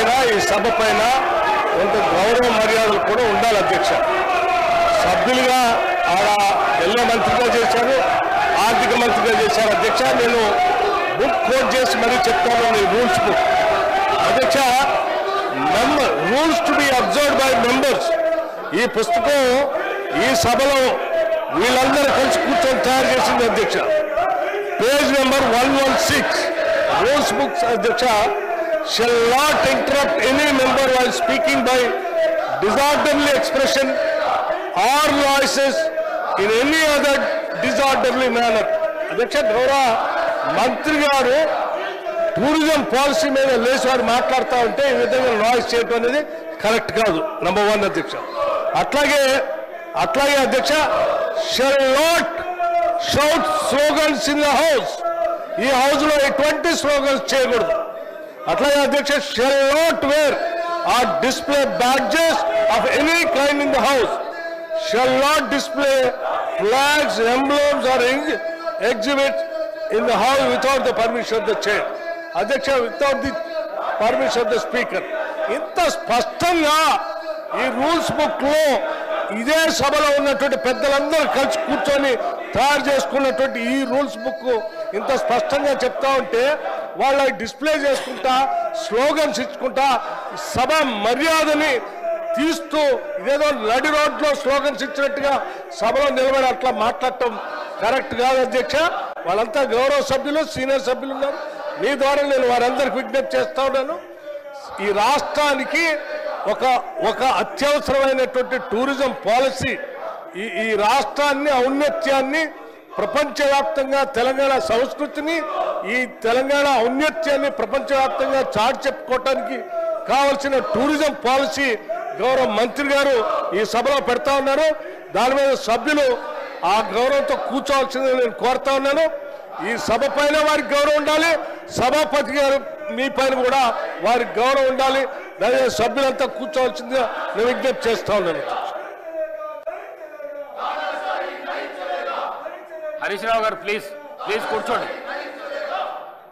పైన ఈ సభ పైన కొంత గౌరవ మర్యాదలు కూడా ఉండాలి అధ్యక్ష. సభ్యులుగా ఆడ ఎల్లో మంత్రిగా చేశారు, ఆర్థిక మంత్రిగా చేశారు అధ్యక్ష. నేను బుక్ కోట్ చేసి మరీ చెప్తాను, ఈ రూల్స్ బుక్ అధ్యక్ష. Rules to be observed by members. ఈ పుస్తకం ఈ సభలో వీళ్ళందరూ కలిసి కూర్చొని తయారు చేసింది అధ్యక్ష. పేజ్ నెంబర్ 116 రూల్స్ బుక్స్ అధ్యక్ష. shall not interrupt any member while speaking by disorderly expression or noises in any other disorderly manner. అధ్యక్ష, గౌరవ మంత్రి గారు టూరిజం పాలసీ మీద లేచి వారు మాట్లాడుతూ ఉంటే ఈ విధంగా నాయిస్ చేయడం అనేది కరెక్ట్ కాదు, నంబర్ 1 అధ్యక్ష. అట్లాగే అధ్యక్ష, shall not shout slogans in the house. ఈ హౌస్ లో ఎటువంటి స్లోగన్స్ చేయకూడదు. అట్లాగే అధ్యక్ష, shall not wear or display badges of any kind in the house. Shall not display flags, emblems or exhibits in the house without the permission of the chair. అధ్యక్ష, without the permission of the speaker. ఇంత స్పష్టంగా ఈ rules book లో ఇదే సభలో ఉన్నటువంటి పెద్దలందరూ కలిసి కూర్చొని తయారు చేసుకున్నటువంటి ఈ రూల్స్ బుక్ ఇంత స్పష్టంగా చెప్తా ఉంటే వాళ్ళ డిస్ప్లే చేసుకుంటా స్లోగన్స్ ఇచ్చుకుంటా సభ మర్యాదని తీస్తూ ఇదేదో నడి రోడ్లో స్లోగన్స్ ఇచ్చినట్టుగా సభలో నిలబడి అట్లా మాట్లాడటం కరెక్ట్ కాదు అధ్యక్ష. వాళ్ళంతా గౌరవ సభ్యులు, సీనియర్ సభ్యులు ఉన్నారు. మీ ద్వారా నేను వారందరికి విజ్ఞప్తి చేస్తా ఉన్నాను. ఈ రాష్ట్రానికి ఒక అత్యవసరమైనటువంటి టూరిజం పాలసీ, ఈ రాష్ట్రాన్ని ఔన్నత్యాన్ని ప్రపంచవ్యాప్తంగా తెలంగాణ సంస్కృతిని, ఈ తెలంగాణ ఔన్నత్యాన్ని ప్రపంచవ్యాప్తంగా చాటి చెప్పుకోవటానికి కావలసిన టూరిజం పాలసీ గౌరవ మంత్రి గారు ఈ సభలో పెడతా ఉన్నారు. దాని మీద సభ్యులు ఆ గౌరవంతో కూర్చోవాల్సిందని నేను కోరుతా ఉన్నాను. ఈ సభ పైన వారికి గౌరవం ఉండాలి, సభాపతి గారు మీ పైన కూడా వారికి గౌరవం ఉండాలి. దాని సభ్యులంతా కూర్చోవాల్సిందిగా నేను విజ్ఞప్తి చేస్తా ఉన్నాను. హరీష్ రావు గారు ప్లీజ్ కూర్చోండి.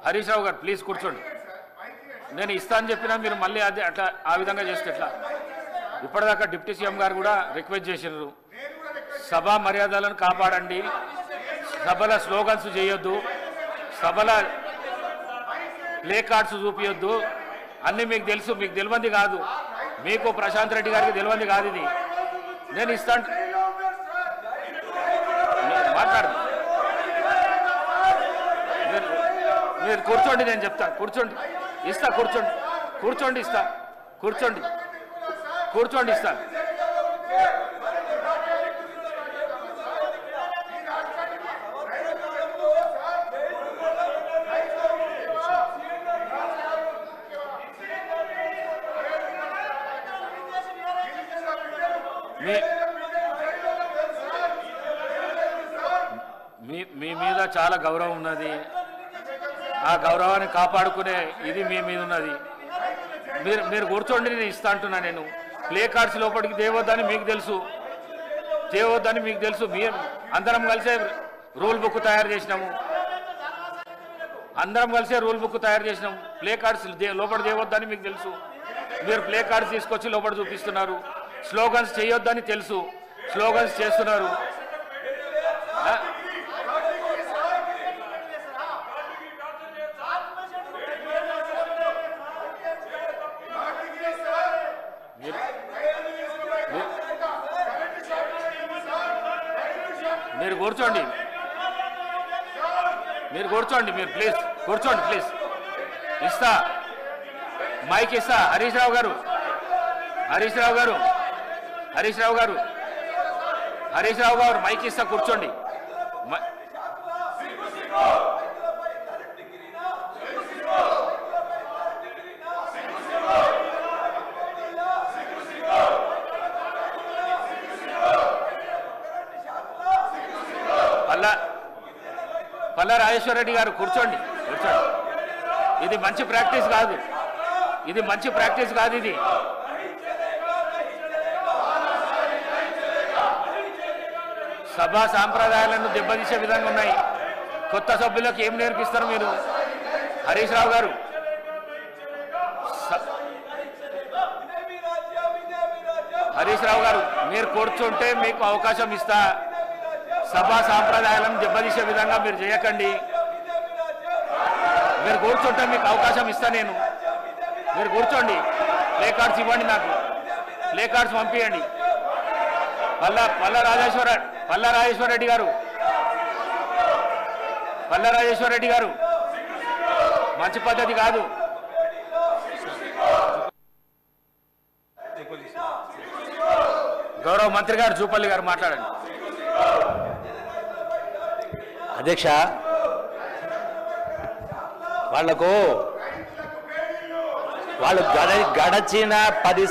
హరీష్ రావు గారు ప్లీజ్ కూర్చోండి. నేను ఇస్తా అని చెప్పినా మీరు మళ్ళీ అది అట్లా ఆ విధంగా చేస్తే ఎట్లా? ఇప్పటిదాకా డిప్యూటీ సీఎం గారు కూడా రిక్వెస్ట్ చేసినారు, సభా మర్యాదలను కాపాడండి, సభల స్లోగన్స్ చేయొద్దు, సభల ప్లే కార్డ్స్ చూపించొద్దు. అన్నీ మీకు తెలుసు, మీకు తెలియంది కాదు, మీకు ప్రశాంత్ రెడ్డి గారికి తెలియంది కాదు. ఇది నేను ఇస్తాను, మాట్లాడు, మీరు కూర్చోండి, నేను చెప్తాను. కూర్చోండి, ఇస్తా, కూర్చోండి ఇస్తా, కూర్చోండి ఇస్తా. మీ మీద చాలా గౌరవం ఉన్నది, ఆ గౌరవాన్ని కాపాడుకునే ఇది మీ మీద ఉన్నది. మీరు కూర్చోండి, నేను ఇస్తా అంటున్నా. నేను ప్లే కార్డ్స్ లోపలికి తేవద్దని మీకు తెలుసు, అందరం కలిసే రూల్ బుక్ తయారు చేసినాము, ప్లే కార్డ్స్ లోపల తేవద్దని మీకు తెలుసు. మీరు ప్లే కార్డ్స్ తీసుకొచ్చి లోపల చూపిస్తున్నారు. స్లోగన్స్ చేయొద్దని తెలుసు, స్లోగన్స్ చేస్తున్నారు. మీరు కూర్చోండి, మీరు ప్లీజ్ కూర్చోండి. ఇస్తా, మైక్ ఇస్తా. హరీష్ రావు గారు మైక్ ఇస్తా, కూర్చోండి. పల్లా రాజేశ్వర రెడ్డి గారు కూర్చోండి. ఇది మంచి ప్రాక్టీస్ కాదు, ఇది సభా సాంప్రదాయాలను దెబ్బతీసే విధంగా ఉన్నాయి. కొత్త సభ్యులకు ఏం నేర్పిస్తారు మీరు? హరీష్ రావు గారు హరీష్ రావు గారు మీరు కూర్చుంటే మీకు అవకాశం ఇస్తా. సభా సాంప్రదాయాలను దెబ్బతీసే విధంగా మీరు చేయకండి. మీరు కూర్చుంటే మీకు అవకాశం ఇస్తా నేను. మీరు కూర్చోండి. ప్లే కార్డ్స్ ఇవ్వండి, నాకు ప్లే కార్డ్స్ పంపించండి. పల్ల రాజేశ్వర రెడ్డి గారు మంచి పద్ధతి కాదు. గౌరవ మంత్రి గారు జూపల్లి గారు మాట్లాడండి. అధ్యక్ష, వాళ్ళు గడచిన 10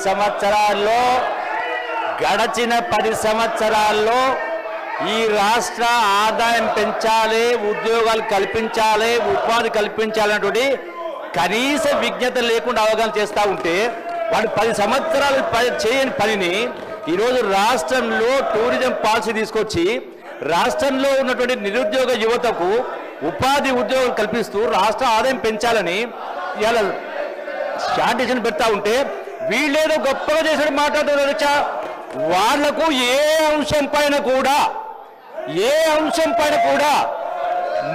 సంవత్సరాల్లో ఈ రాష్ట్ర ఆదాయం పెంచాలి, ఉద్యోగాలు కల్పించాలి, ఉపాధి కల్పించాలన్నటువంటి కనీస విజ్ఞత లేకుండా అవగాహన చేస్తూ ఉంటే వాళ్ళు 10 సంవత్సరాలు చేయని పనిని ఈరోజు రాష్ట్రంలో టూరిజం పాలసీ తీసుకొచ్చి రాష్ట్రంలో ఉన్నటువంటి నిరుద్యోగ యువతకు ఉపాధి ఉద్యోగం కల్పిస్తూ రాష్ట్ర ఆదాయం పెంచాలని ఇలా స్టార్టేషన్ పెడతా ఉంటే వీళ్ళేదో గొప్పగా చేసిన మాట్లాడుతున్నారు. వాళ్లకు ఏ అంశం పైన కూడా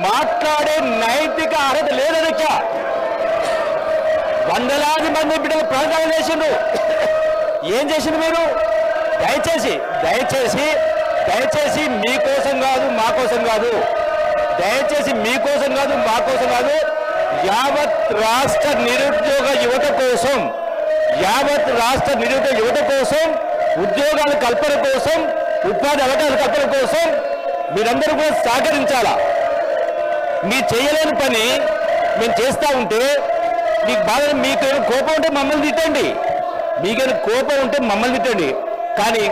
మాట్లాడే నైతిక అర్హత లేదధ్యక్ష. వందలాది మంది బిడ్డలు ప్రాణాలు చేసిండ్రు. ఏం చేసిండ్రు మీరు? దయచేసి మీకోసం కాదు, మా కోసం కాదు, యావత్ రాష్ట్ర నిరుద్యోగ యువత కోసం, ఉద్యోగాల కల్పన కోసం, ఉపాధి అవకాశాల కల్పన కోసం మీరందరూ కూడా సహకరించాలా. మీరు చేయలేని పని మేము చేస్తూ ఉంటే మీకేమైనా కోపం ఉంటే మమ్మల్ని తిట్టండి, కానీ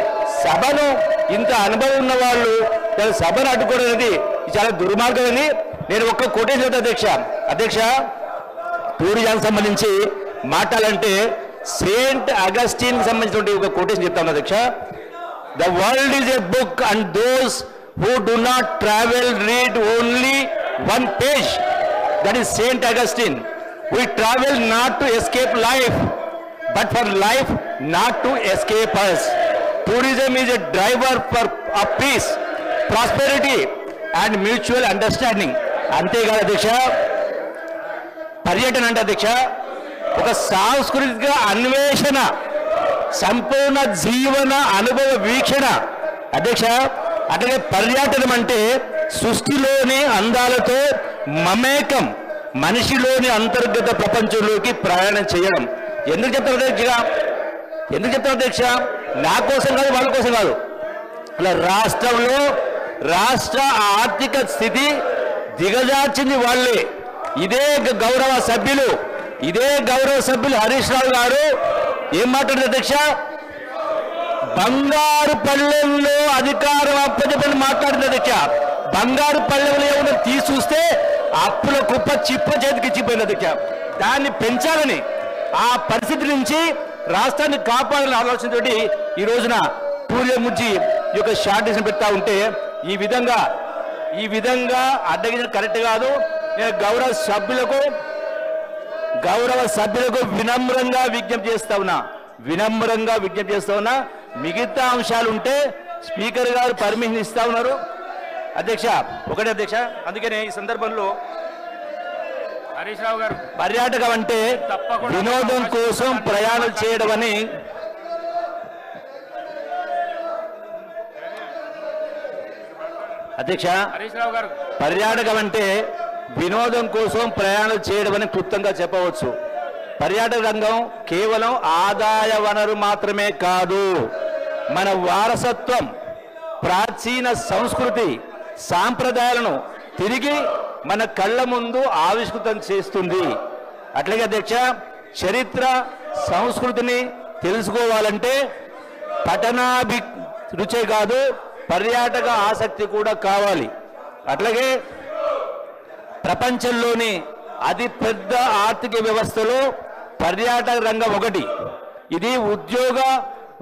సభను ఇంత అనుభవం ఉన్న వాళ్ళు సభను అడ్డుకోవడం అనేది చాలా దుర్మార్గం అని నేను ఒక్క కొటేషన్ అధ్యక్ష. టూరిజానికి సంబంధించి మాట్లాడాలంటే సెయింట్ అగస్టిన్ సంబంధించిన ఒక కొటేషన్ చెప్తాను అధ్యక్ష. The world is a book and those who do not travel read only one page. That is Saint Augustine. We travel not to escape life, but for life not to escape us. Tourism is a driver of peace, prosperity and mutual understanding. అంతేకాదు అధ్యక్ష, పర్యటన అంటే అధ్యక్ష ఒక సాంస్కృతిక అన్వేషణ, సంపూర్ణ జీవన అనుభవ వీక్షణ అధ్యక్ష. అట్లాగే పర్యటనం అంటే సృష్టిలోని అందాలతో మమేకం, మనిషిలోని అంతర్గత ప్రపంచంలోకి ప్రయాణం చేయడం. ఎందుకు చెప్తారు అధ్యక్ష? నా కోసం కాదు, వాళ్ళ కోసం కాదు. అలా రాష్ట్రంలో రాష్ట్ర ఆర్థిక స్థితి దిగజార్చింది వాళ్ళే. ఇదే గౌరవ సభ్యులు హరీష్ రావు గారు ఏం మాట్లాడారు అధ్యక్ష? బంగారు పల్లెల్లో అధికారం అప్పచెప్పని మాట్లాడింది అధ్యక్ష. బంగారు పల్లెల్లో ఏమైనా చూస్తే అప్పుల కుప్ప చిప్ప చేతికి ఇచ్చిపోయింది అధ్యక్ష. దాన్ని పెంచాలని, ఆ పరిస్థితి నుంచి రాష్ట్రాన్ని కాపాడాలని ఆలోచనతో ఈ రోజున టూరిజం గురించి ఈ యొక్క షార్టేషన్ పెడతా ఉంటే ఈ విధంగా అడ్డగించడం కరెక్ట్ కాదు. నేను గౌరవ సభ్యులకు వినమ్రంగా విజ్ఞప్తి చేస్తా ఉన్నా. మిగతా అంశాలు ఉంటే స్పీకర్ గారు పర్మిషన్ ఇస్తా ఉన్నారు అధ్యక్ష. ఒకటే అధ్యక్ష, అందుకనే ఈ సందర్భంలో హరీష్ రావు గారు, పర్యాటకం అంటే వినోదం కోసం ప్రయాణం చేయడం అని అధ్యక్ష, పర్యాటకం అంటే వినోదం కోసం ప్రయాణం చేయడం అని క్లుప్తంగా చెప్పవచ్చు. పర్యాటక రంగం కేవలం ఆదాయ వనరు మాత్రమే కాదు, మన వారసత్వం, ప్రాచీన సంస్కృతి, సాంప్రదాయాలను తిరిగి మన కళ్ళ ముందు ఆవిష్కృతం చేస్తుంది. అట్లాగే అధ్యక్ష, చరిత్ర సంస్కృతిని తెలుసుకోవాలంటే పఠనాభిరుచే కాదు, పర్యాటక ఆసక్తి కూడా కావాలి. అట్లాగే ప్రపంచంలోని అతి పెద్ద ఆర్థిక వ్యవస్థలో పర్యాటక రంగం ఒకటి. ఇది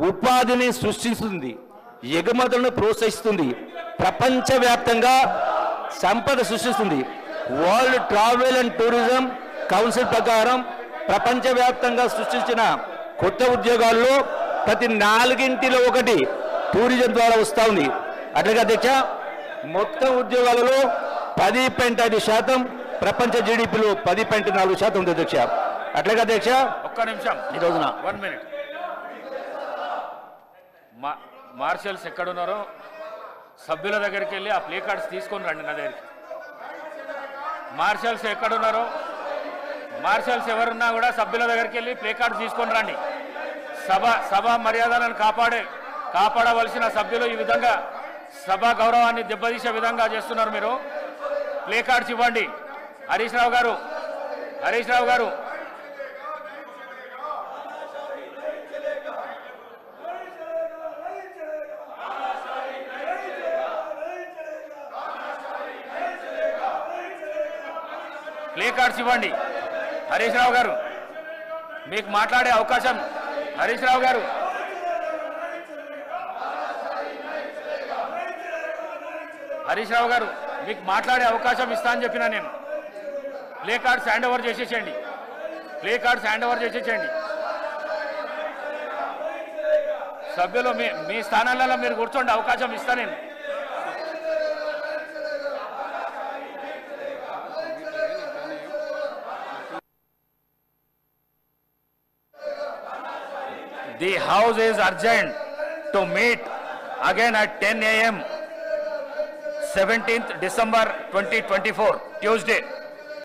ఉపాధిని సృష్టిస్తుంది, ఎగుమతులను ప్రోత్సహిస్తుంది, ప్రపంచవ్యాప్తంగా సంపద సృష్టిస్తుంది. World travel and tourism council ప్రకారం ప్రపంచవ్యాప్తంగా సృష్టించిన కొత్త ఉద్యోగాల్లో ప్రతి 4 ఒకటి టూరిజం ద్వారా వస్తూ ఉంది. అట్లాగే అధ్యక్ష మొత్తం ఉద్యోగాలలో 10.5%, ప్రపంచ జీడిపిలో 10.4% ఉంది అధ్యక్ష. అట్లాగే అధ్యక్ష ఒక్క నిమిషం ఈ రోజున 1 మినిట్. మార్షల్స్ ఎక్కడున్నారో సభ్యుల దగ్గరికి వెళ్ళి ఆ ప్లే కార్డ్స్ తీసుకొని రండి నా దగ్గరికి. మార్షల్స్ ఎక్కడున్నారో, మార్షల్స్ ఎవరున్నా కూడా సభ్యుల దగ్గరికి వెళ్ళి ప్లే కార్డ్స్ తీసుకొని రండి. సభ మర్యాదలను కాపాడవలసిన సభ్యులు ఈ విధంగా సభ గౌరవాన్ని దెబ్బతీసే విధంగా చేస్తున్నారు. మీరు ప్లే కార్డ్స్ ఇవ్వండి. హరీష్ రావు గారు ప్లే కార్డ్స్ ఇవ్వండి. హరీష్ రావు గారు మీకు మాట్లాడే అవకాశం, హరీష్ రావు గారు మీకు మాట్లాడే అవకాశం ఇస్తా అని చెప్పినా నేను. ప్లే కార్డ్స్ హ్యాండ్ ఓవర్ చేసేసేయండి. సభ్యులు మీ స్థానాలలో మీరు కూర్చోండి, అవకాశం ఇస్తా నేను. The House is urgent to meet again at 10 a.m. 17th December 2024, Tuesday.